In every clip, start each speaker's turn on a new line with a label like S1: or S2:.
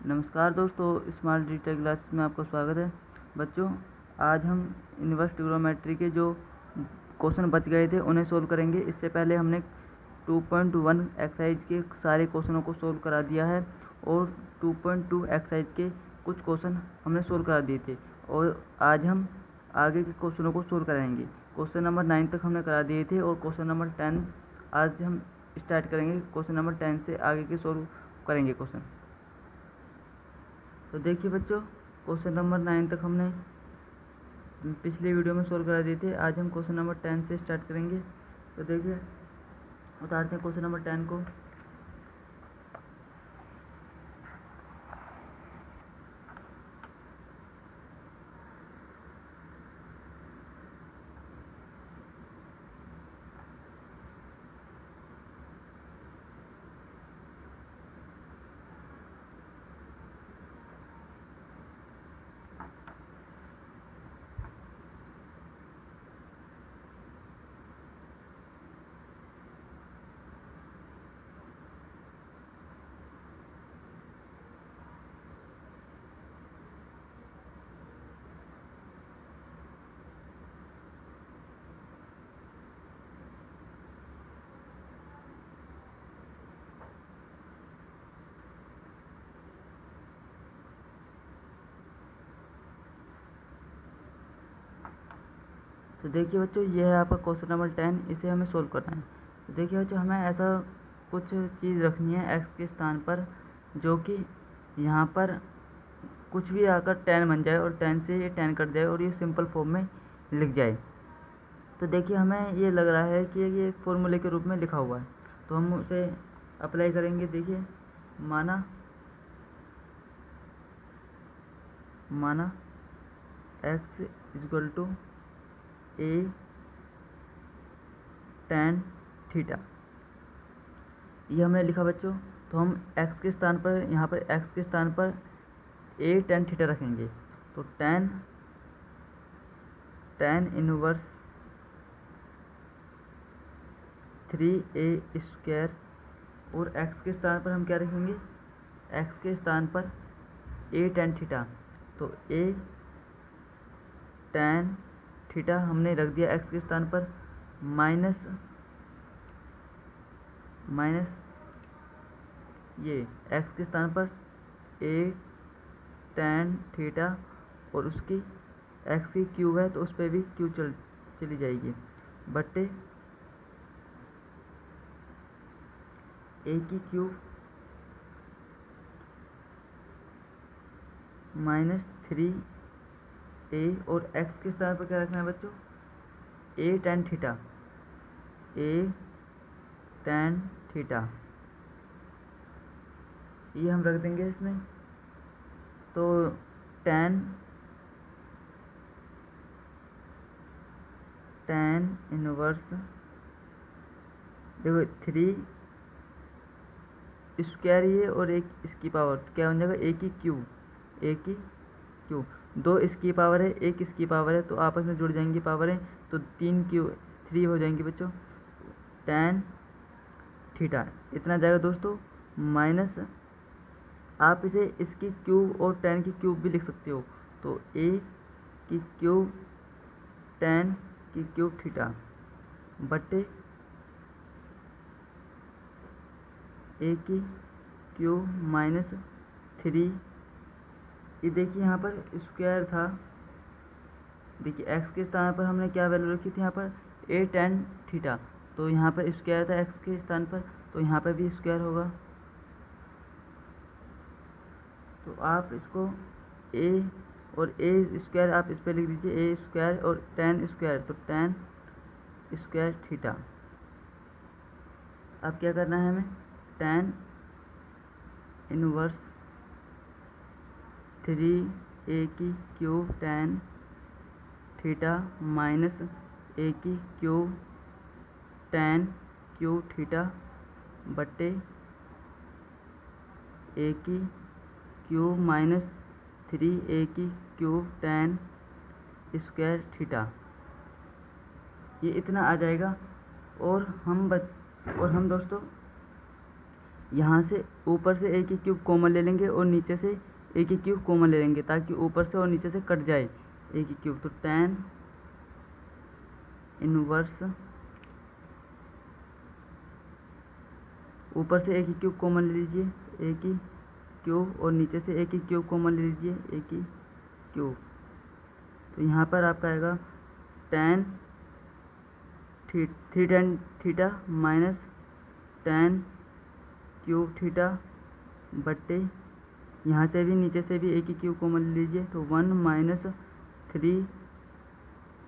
S1: नमस्कार दोस्तों, smart digital classes में आपका स्वागत है। बच्चों, आज हम इनवर्स ट्रिग्नोमेट्री के जो क्वेश्चन बच गए थे उन्हें सोल्व करेंगे। इससे पहले हमने 2.1 एक्सरसाइज के सारे क्वेश्चनों को सोल्व करा दिया है और 2.2 एक्सरसाइज के कुछ क्वेश्चन हमने सोल्व करा दिए थे और आज हम आगे के क्वेश्चनों को सोल्व कराएंगे। क्वेश्चन नंबर 9 तक हमने करा दिए थे और क्वेश्चन नंबर 10 आज हम स्टार्ट करेंगे। क्वेश्चन नंबर 10 से आगे के सोल्व करेंगे क्वेश्चन। तो देखिए बच्चों, क्वेश्चन नंबर 9 तक हमने पिछले वीडियो में सोल्व करा दिए थे। आज हम क्वेश्चन नंबर 10 से स्टार्ट करेंगे। तो देखिए, उतारते हैं क्वेश्चन नंबर 10 को। तो देखिए बच्चों, यह है आपका क्वेश्चन नंबर 10। इसे हमें सोल्व करना है। तो देखिए बच्चों, हमें ऐसा कुछ चीज़ रखनी है x के स्थान पर, जो कि यहाँ पर कुछ भी आकर 10 बन जाए और 10 से ये 10 कट जाए और ये सिंपल फॉर्म में लिख जाए। तो देखिए, हमें ये लग रहा है कि ये एक फॉर्मूले के रूप में लिखा हुआ है, तो हम उसे अप्लाई करेंगे। देखिए, माना x equal to a tan theta, ये हमने लिखा बच्चों। तो हम x के स्थान पर, यहाँ पर x के स्थान पर a tan थीटा रखेंगे। तो tan इनवर्स 3a स्क्वायर, और x के स्थान पर हम क्या रखेंगे? x के स्थान पर a tan थीटा। तो a tan थीटा हमने रख दिया x के स्थान पर, माइनस ये x के स्थान पर a tan थीटा, और उसकी x की क्यूब है तो उस पर भी क्यूब चली जाएगी, बटे a की क्यूब माइनस 3a, और x के स्थान पर क्या रखना है बच्चों? a tan थीटा, ये हम रख देंगे इसमें। तो tan इनवर्स, देखो 3 स्क्वायर ये और एक इसकी पावर, तो क्या बन जाएगा? a की क्यूब, दो इसकी पावर है, एक इसकी पावर है, तो आपस में जुड़ जाएंगी पावरें, तो 3 हो जाएंगी बच्चों। tan थीटा इतना जाएगा दोस्तों, माइनस, आप इसे इसकी क्यूब और tan की क्यूब भी लिख सकते हो। तो a की क्यूब tan की क्यूब थीटा बटे a की क्यूब माइनस 3। ये देखिए, यहाँ पर स्क्वायर था। देखिए, x के स्थान पर हमने क्या वैल्यू रखी थी? यहाँ पर a tan थीटा, तो यहाँ पर स्क्वायर था x के स्थान पर, तो यहाँ पर भी स्क्वायर होगा। तो आप इसको a और a स्क्वायर आप इस पर लिख दीजिए, a स्क्वायर और tan स्क्वायर, तो tan स्क्वायर थीटा। अब क्या करना है हमें? tan इनवर्स 3a की cube tan theta minus a की क्यूब tan क्यूब थीटा बटे a की क्यूब माइनस 3a की क्यूब tan स्क्वायर थीटा, ये इतना आ जाएगा। और हम दोस्तों यहाँ से ऊपर से a की क्यूब कॉमन ले लेंगे और नीचे से a की क्यूब कॉमन ले लेंगे ताकि ऊपर से और नीचे से कट जाए a की क्यूब। तो tan इनवर्स ऊपर से a की क्यूब कॉमन ले लीजिए a की क्यूब और नीचे से a की क्यूब कॉमन ले लीजिए a की क्यूब। तो यहाँ पर आपका आएगा tan three tan theta minus tan cube theta बट्टे यहाँ से भी नीचे से भी a की क्यूब कॉमन ले लीजिए तो 1 माइनस 3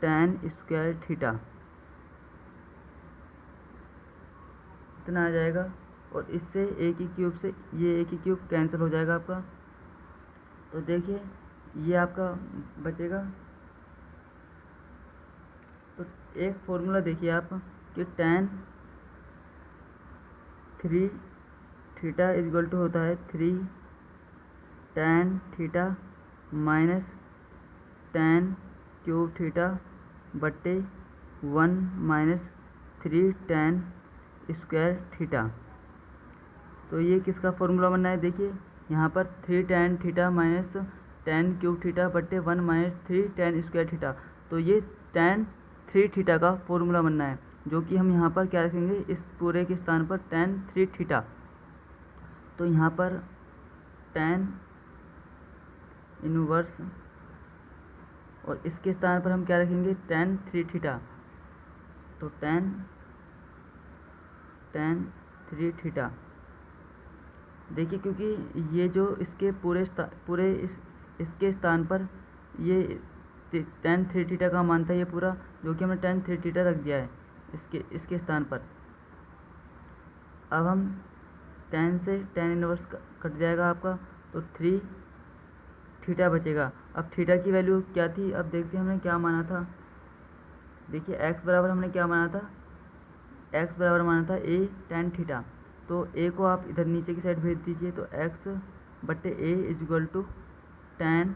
S1: tan स्क्वायर थीटा इतना आ जाएगा। और इससे a की क्यूब से ये a की क्यूब कैंसिल हो जाएगा आपका। तो देखिए ये आपका बचेगा। तो एक फॉर्मूला देखिए आप कि tan 3 थीटा इक्वल टू होता है 3 tan theta minus tan cube theta बट्टे 1 माइनस 3 tan स्क्वायर थीटा। तो ये किसका फॉर्मूला बनना है, देखिए यहाँ पर 3 tan theta minus tan cube theta बट्टे 1 माइनस 3 tan स्क्वायर थीटा। तो ये tan 3 थीटा का फॉर्मूला बनना है, जो कि हम यहाँ पर क्या रखेंगे, इस पूरे के स्थान पर tan 3 थीटा। तो यहाँ पर tan इनवर्स और इसके स्थान पर हम क्या रखेंगे tan 3 थीटा। तो tan 3 थीटा देखिए, क्योंकि ये जो इसके पूरे इसके स्थान पर ये tan 3 थीटा का मान था ये पूरा, जो कि हमने tan 3 थीटा रख दिया है इसके स्थान पर। अब हम tan से tan इनवर्स कट जाएगा आपका, तो 3 थीटा बचेगा। अब थीटा की वैल्यू क्या थी, अब देखते हैं हमने क्या माना था। देखिए x बराबर हमने क्या माना था, x बराबर माना था a tan थीटा। तो a को आप इधर नीचे की साइड भेज दीजिए, तो x बट्टे a equal to tan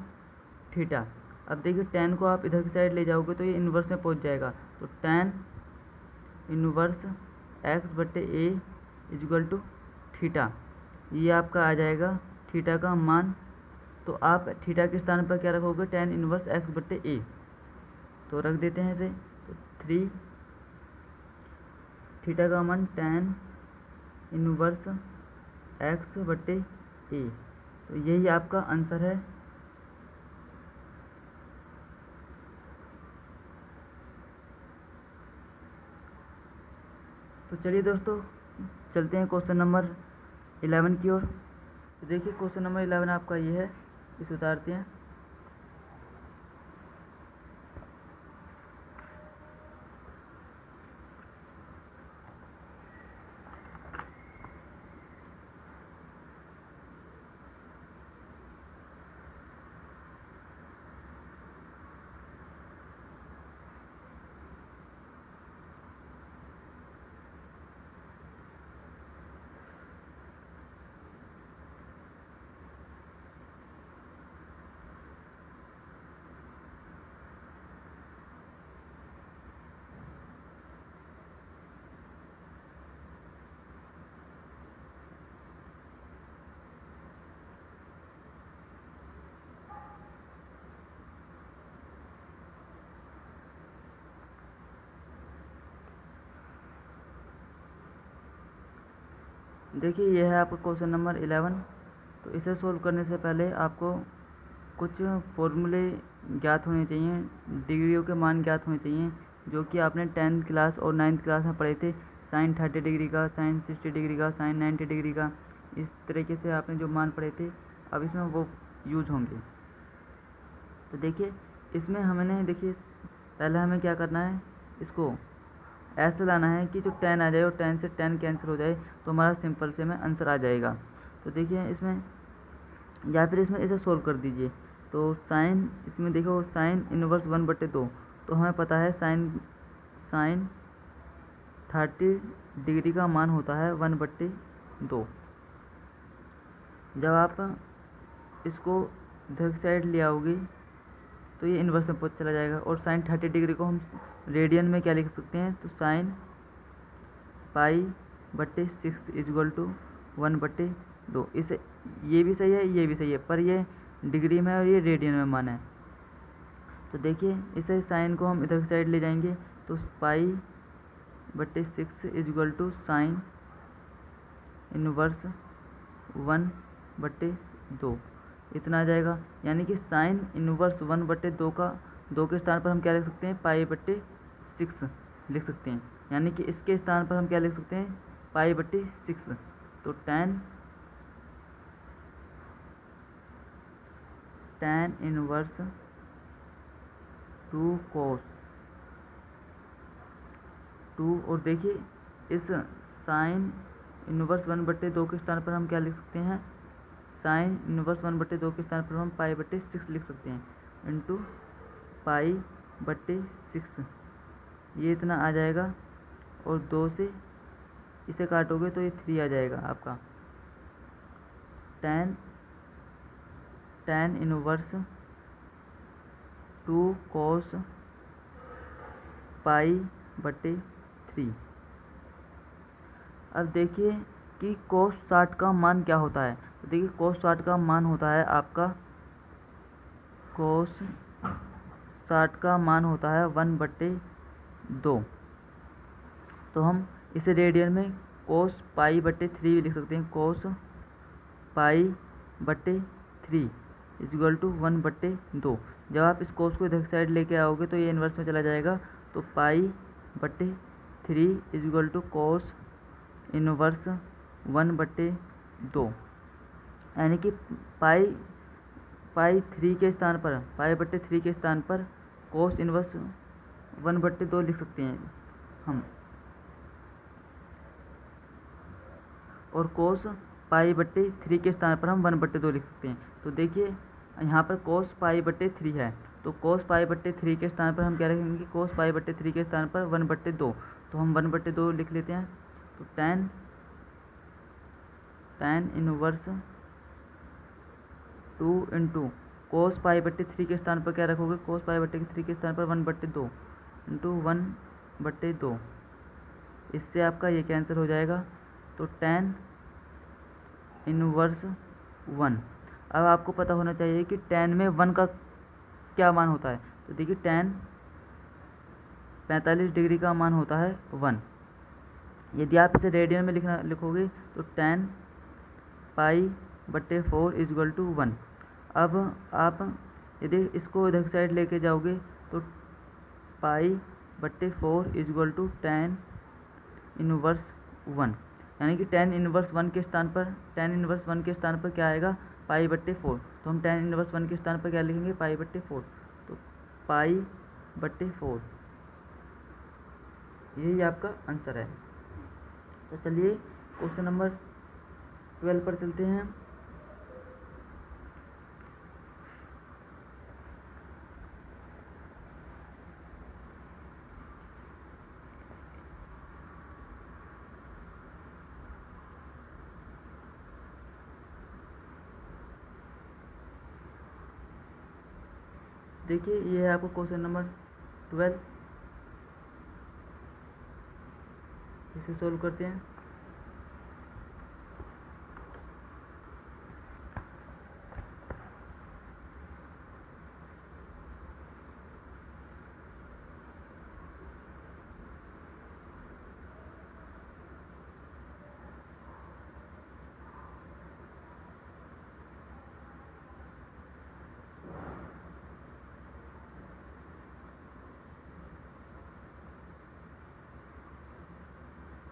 S1: theta. अब देखिए tan को आप इधर की साइड ले जाओगे तो ये इन्वर्स में पहुंच जाएगा। तो tan इन्वर्स x बट्टे a इक्वल टू थीटा, ये आपका आ जाएगा थीटा का मान। तो आप थीटा के स्थान पर क्या रखोगे, tan इन्वर्स x बट्टे a। तो रख देते हैं इसे, तो 3 थीटा का मान tan इनवर्स x बट्टे a। तो यही आपका आंसर है। तो चलिए दोस्तों चलते हैं क्वेश्चन नंबर 11 की ओर। तो देखिए क्वेश्चन नंबर 11 आपका ये है, इसे उतारते हैं। देखिए यह है आपका क्वेश्चन नंबर 11। तो इसे सोल्व करने से पहले आपको कुछ फॉर्मूले ज्ञात होने चाहिए, डिग्रियों के मान ज्ञात होने चाहिए, जो कि आपने 10th क्लास और 9th क्लास में पढ़े थे। sin 30 डिग्री का, sin 60 डिग्री का, sin 90 डिग्री का, इस तरीके से आपने जो मान पढ़े थे अब इसमें वो यूज होंगे। तो देखिए इसमें हमने देखिए पहले हमें क्या करना है, इसको ऐसे लाना है कि जो 10 आ जाए और 10 से 10 कैंसिल हो जाए, तो हमारा सिंपल से में आंसर आ जाएगा। तो देखिए इसमें या फिर इसमें इसे सोल्व कर दीजिए। तो साइन इसमें देखो साइन इनवर्स 1/2, तो हमें पता है साइन 30 डिग्री का मान होता है 1/2। जब आप इसको इधर साइड ले आओगे तो ये इन्वर्स में चला जाएगा। और साइन 30 डिग्री को हम रेडियन में क्या लिख सकते हैं, तो साइन π/6 इक्वल टू 1/2। इसे ये भी सही है, ये भी सही है, पर ये डिग्री में है और ये रेडियन में मान है। तो देखिए इसे साइन को हम इधर साइड ले जाएंगे तो π/6 इजक्वल टू साइन इनवर्स 1/2 इतना आ जाएगा। यानी कि साइन इनवर्स 1/2 का 2 के स्थान पर हम क्या लिख सकते हैं, π/6 लिख सकते हैं। यानी कि इसके स्थान पर हम क्या लिख सकते हैं, π/6। तो tan इनवर्स 2 cos 2, और देखिए इस साइन इनवर्स 1/2 के स्थान पर हम क्या लिख सकते हैं, साइन इनवर्स 1/2 के स्थान पर हम π/6 लिख सकते हैं, इंटू π/6। ये इतना आ जाएगा और 2 से इसे काटोगे तो ये 3 आ जाएगा आपका। tan inverse 2 cos π/3। अब देखिए कि cos 60 का मान क्या होता है। तो देखिए cos 60 का मान होता है आपका, cos 60 का मान होता है 1/2। तो हम इसे रेडियन में cos π/3 लिख सकते हैं, cos π/3 इक्वल टू 1/2। जब आप इस cos को इधर साइड लेके आओगे तो ये इन्वर्स में चला जाएगा। तो π/3 इक्वल टू cos इनवर्स 1/2। यानी कि π/3 के स्थान पर π/3 के स्थान पर cos इनवर्स 1/2 लिख सकते हैं हम, और cos π/3 के स्थान पर हम 1/2 लिख सकते हैं। तो देखिए यहाँ पर cos π/3 है, तो cos π/3 के स्थान पर हम क्या रखेंगे, cos π/3 के स्थान पर 1/2। तो हम 1/2 लिख लेते हैं। तो tan इनवर्स 2 इंटू cos π/3 के स्थान पर क्या रखोगे, cos π/3 के स्थान पर 1/2 इंटू 1/2। इससे आपका ये कैंसिल हो जाएगा। तो tan इनवर्स 1। अब आपको पता होना चाहिए कि tan में 1 का क्या मान होता है। तो देखिए tan 45 डिग्री का मान होता है 1। यदि आप इसे रेडियन में लिखोगे तो tan π/4 इक्वल टू 1। अब आप यदि इसको इधर साइड लेके जाओगे तो π/4 इक्वल टू tan इनवर्स 1। यानी कि tan इनवर्स 1 के स्थान पर क्या आएगा, π/4। तो हम tan इनवर्स 1 के स्थान पर क्या लिखेंगे, π/4। तो π/4 यही आपका आंसर है। तो चलिए क्वेश्चन नंबर 12 पर चलते हैं। देखिए ये है आपको क्वेश्चन नंबर 12, इसे सोल्व करते हैं।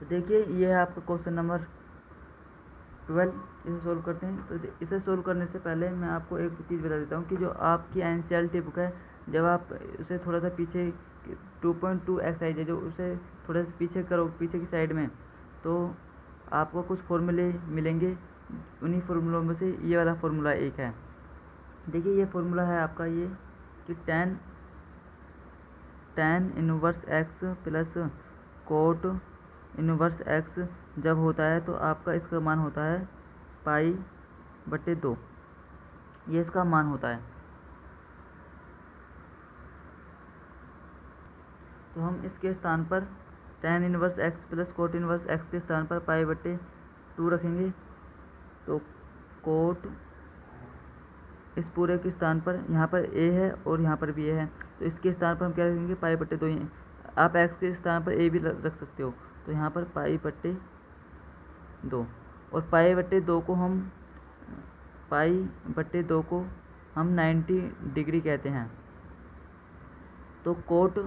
S1: तो देखिए ये है आपका क्वेश्चन नंबर 12, इसे सोल्व करते हैं। तो इसे सोल्व करने से पहले मैं आपको एक चीज़ बता देता हूँ कि जो आपकी NCERT बुक है, जब आप उसे थोड़ा सा पीछे 2.2 एक्सरसाइज है जो उसे थोड़ा सा पीछे करो, पीछे की साइड में, तो आपको कुछ फॉर्मूले मिलेंगे। उन्हीं फार्मूलों में से ये वाला फार्मूला एक है। देखिए ये फार्मूला है आपका ये कि tan inverse x plus cot inverse x जब होता है तो आपका इसका मान होता है π/2। ये इसका मान होता है। तो हम इसके स्थान पर tan inverse x plus cot inverse x के स्थान पर π/2 रखेंगे। तो कोट इस पूरे के स्थान पर यहाँ पर ए है और यहाँ पर भी ए है, तो इसके स्थान पर हम क्या रखेंगे, पाई बट्टे 2 ही। आप एक्स के स्थान पर ए भी रख सकते हो, तो यहाँ पर पाई बट्टे 2। और पाई बट्टे 2 को हम 90 डिग्री कहते हैं। तो कोट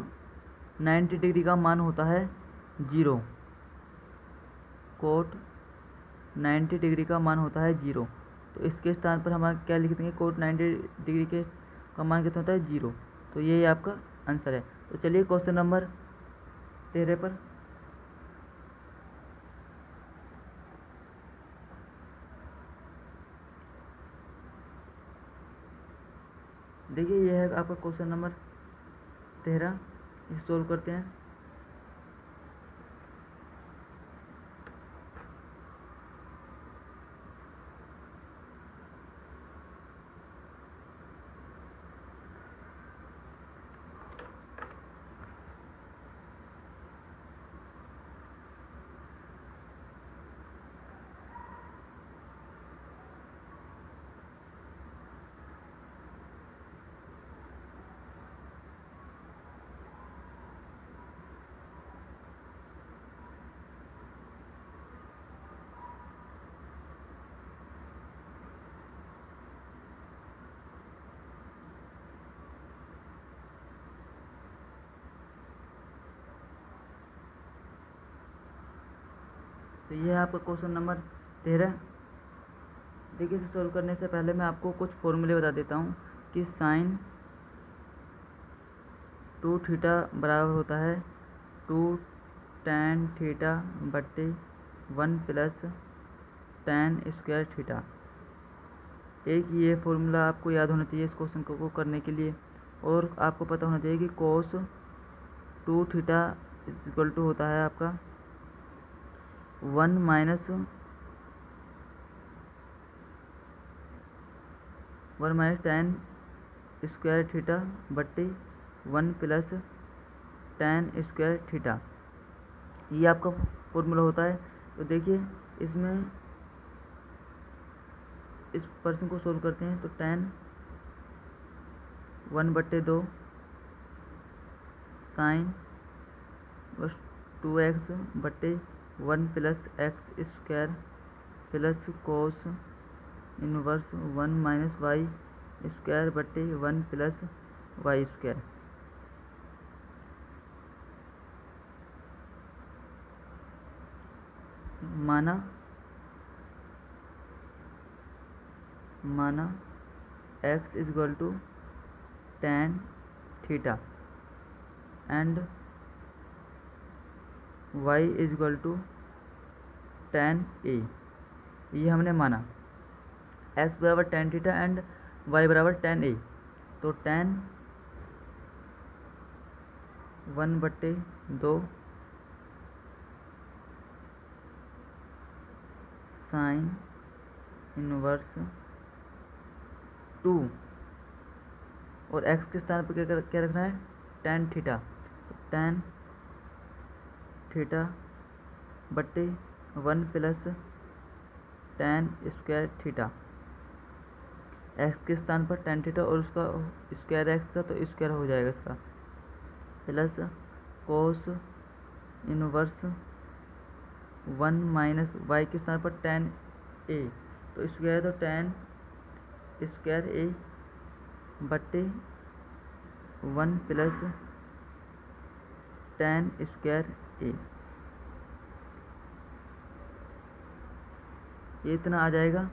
S1: 90 डिग्री का मान होता है 0। कोट 90 डिग्री का मान होता है 0। तो इसके स्थान पर हम क्या लिख देंगे, कोट 90 डिग्री के का मान कितना होता है 0। तो ये आपका आंसर है। तो चलिए क्वेश्चन नंबर 13 पर। देखिए ये है आपका क्वेश्चन नंबर 13, इसे सोल्व करते हैं। तो ये है आपका क्वेश्चन नंबर 13। देखिए इसे सॉल्व करने से पहले मैं आपको कुछ फॉर्मूले बता देता हूँ कि साइन 2 थीटा बराबर होता है 2 tan थीटा बट्टे 1 प्लस tan स्क्वायर थीटा। एक ये फॉर्मूला आपको याद होना चाहिए इस क्वेश्चन को करने के लिए, और आपको पता होना चाहिए कि कोस 2 थीटा इक्वल टू होता है आपका 1 माइनस tan स्क्वायर थीटा बट्टे 1 प्लस tan स्क्वायर थीटा। ये आपका फॉर्मूला होता है। तो देखिए इसमें इस प्रश्न को सोल्व करते हैं। तो tan 1/2 साइन 2x बट्टे 1 plus x square plus cos inverse 1 minus y square बट्टे 1 प्लस वाई स्क्वायर। माना x is equal to tan theta and y is equal to tan a। ये हमने माना x बराबर tan थीटा एंड y बराबर tan a। तो tan 1/2 sine inverse 2 और x के स्थान पर क्या रखना है, tan थीटा। तो tan थीटा बट्टे 1 plus tan square theta. x के स्थान पर tan थीटा और उसका स्क्वायर x का, तो स्क्वायर हो जाएगा इसका, plus cos inverse 1 minus y के स्थान पर tan a, तो स्क्वायर तो tan स्क्वायर a बट्टे 1 प्लस tan स्क्वायर a। ये इतना आ जाएगा।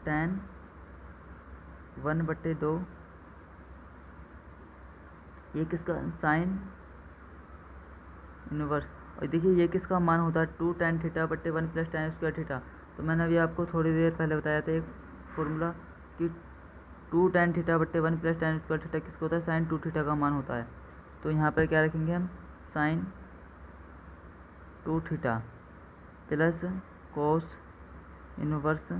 S1: tan 1/2 ये किसका, साइन इनवर्स, और देखिए ये किसका मान होता है 2 tan थीटा बट्टे 1 प्लस tan स्क्वायर थीटा। तो मैंने अभी आपको थोड़ी देर पहले बताया था एक फॉर्मूला कि 2 tan थीटा बट्टे 1 प्लस tan स्क्वायर थीटा किसका होता है, साइन 2 थीटा का मान होता है। तो यहाँ पर क्या रखेंगे हम, sine 2 theta plus cos inverse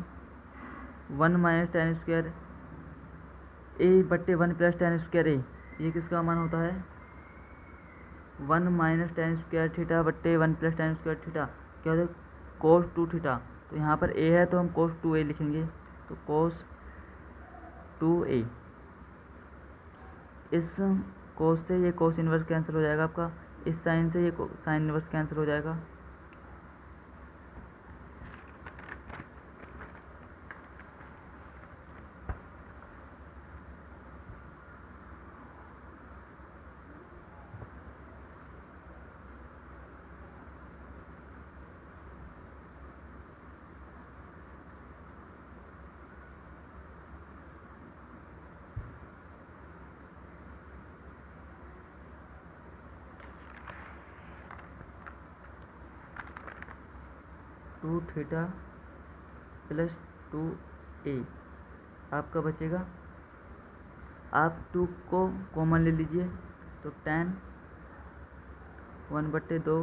S1: 1 minus tan square a बट्टे 1 प्लस tan स्क्वायर a। ये किसका मान होता है 1 माइनस tan स्क्वायर थीटा बट्टे 1 प्लस tan स्क्वायर थीटा। क्या होता है, cos 2 थीटा। तो यहाँ पर a है तो हम cos 2a लिखेंगे, तो cos 2a। इस cos से ये cos इनवर्स कैंसिल हो जाएगा आपका, इस साइन से ये साइन इनवर्स कैंसिल हो जाएगा। टू थीटा प्लस 2a आपका बचेगा। आप 2 को कॉमन ले लीजिए, तो tan 1/2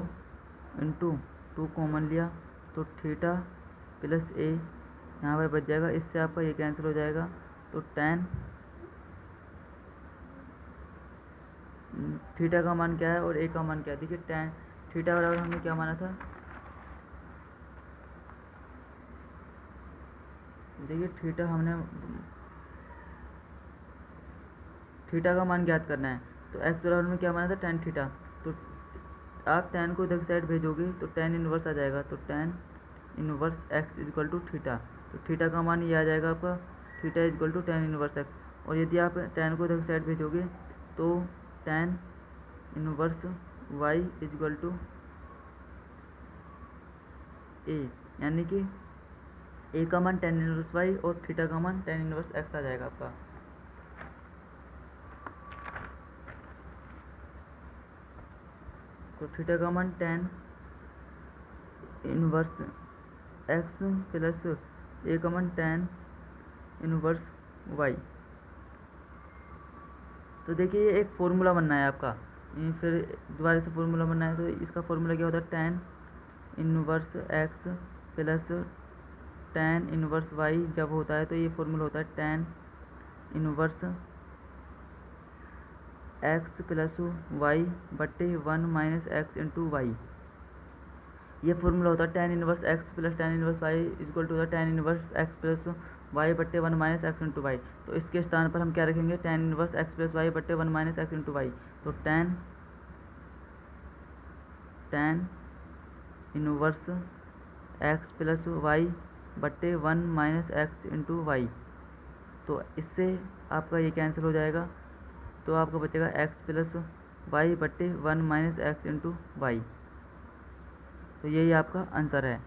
S1: इंटू 2 कॉमन लिया तो थीटा प्लस a यहाँ पर बच जाएगा। इससे आपका ये कैंसिल हो जाएगा, तो tan थीटा का मान क्या है और a का मान क्या है। देखिए tan थीटा बराबर हमने क्या माना था, देखिए थीटा का मान ज्ञात करना है, तो x बराबर में क्या माना था, tan थीटा। तो आप tan को इधर साइड भेजोगे तो tan इनवर्स आ जाएगा, तो tan inverse x equal to theta. तो थीटा का मान ये आ जाएगा आपका, theta equal to tan inverse x। और यदि आप tan को इधर साइड भेजोगे तो tan inverse y equal to a, यानी कि a का मान tan इनवर्स y और थीटा का मान tan इनवर्स x आ जाएगा आपका। तो थीटा का मान tan inverse x plus a का मान tan इनवर्स y। तो देखिए ये एक फॉर्मूला बनना है आपका, फिर दोबारा से फॉर्मूला बनना है। तो इसका फॉर्मूला क्या होता है, tan inverse x plus tan inverse y जब होता है तो ये फॉर्मूला होता है tan inverse x plus y बट्टे 1 माइनस एक्स इंटू वाई। ये फॉर्मूला होता है tan inverse x plus tan inverse y equal to tan inverse x plus y बट्टे 1 माइनस एक्स इंटू वाई। तो इसके स्थान पर हम क्या रखेंगे, tan inverse x plus y बट्टे 1 माइनस एक्स इंटू वाई। तो tan inverse x plus y बट्टे 1 माइनस एक्स इंटू वाई। तो इससे आपका ये कैंसिल हो जाएगा, तो आपका बचेगा x प्लस वाई बट्टे 1 माइनस एक्स इंटू वाई। तो यही आपका आंसर है।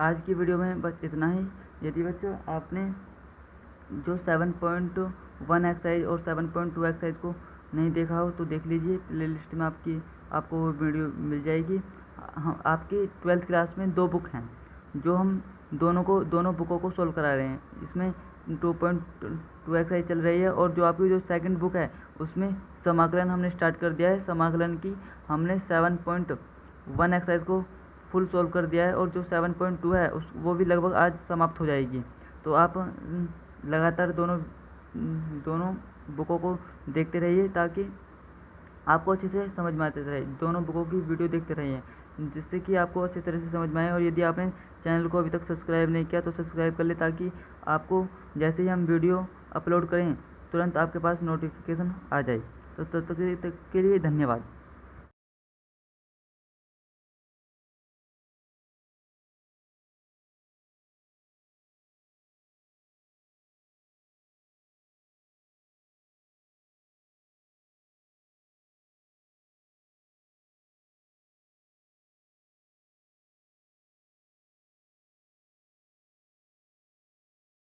S1: आज की वीडियो में बस इतना ही। यदि बच्चों आपने जो 7.1 एक्सरसाइज और 7.2 एक्सरसाइज को नहीं देखा हो तो देख लीजिए, प्लेलिस्ट में आपको वो वीडियो मिल जाएगी। आपकी 12th क्लास में 2 बुक हैं जो हम दोनों बुकों को सोल्व करा रहे हैं। इसमें 2.2 एक्सरसाइज चल रही है और जो आपकी जो सेकंड बुक है उसमें समाकलन हमने स्टार्ट कर दिया है। समाकलन की हमने 7.1 एक्सरसाइज को फुल सोल्व कर दिया है और जो 7.2 है वो भी लगभग आज समाप्त हो जाएगी। तो आप लगातार दोनों बुकों को देखते रहिए ताकि आपको अच्छे से समझ में आते रहे। दोनों बुकों की वीडियो देखते रहिए जिससे कि आपको अच्छी तरह से समझ में आए। और यदि आपने चैनल को अभी तक सब्सक्राइब नहीं किया तो सब्सक्राइब कर ले ताकि आपको जैसे ही हम वीडियो अपलोड करें तुरंत आपके पास नोटिफिकेशन आ जाए। तो तब तक के लिए धन्यवाद।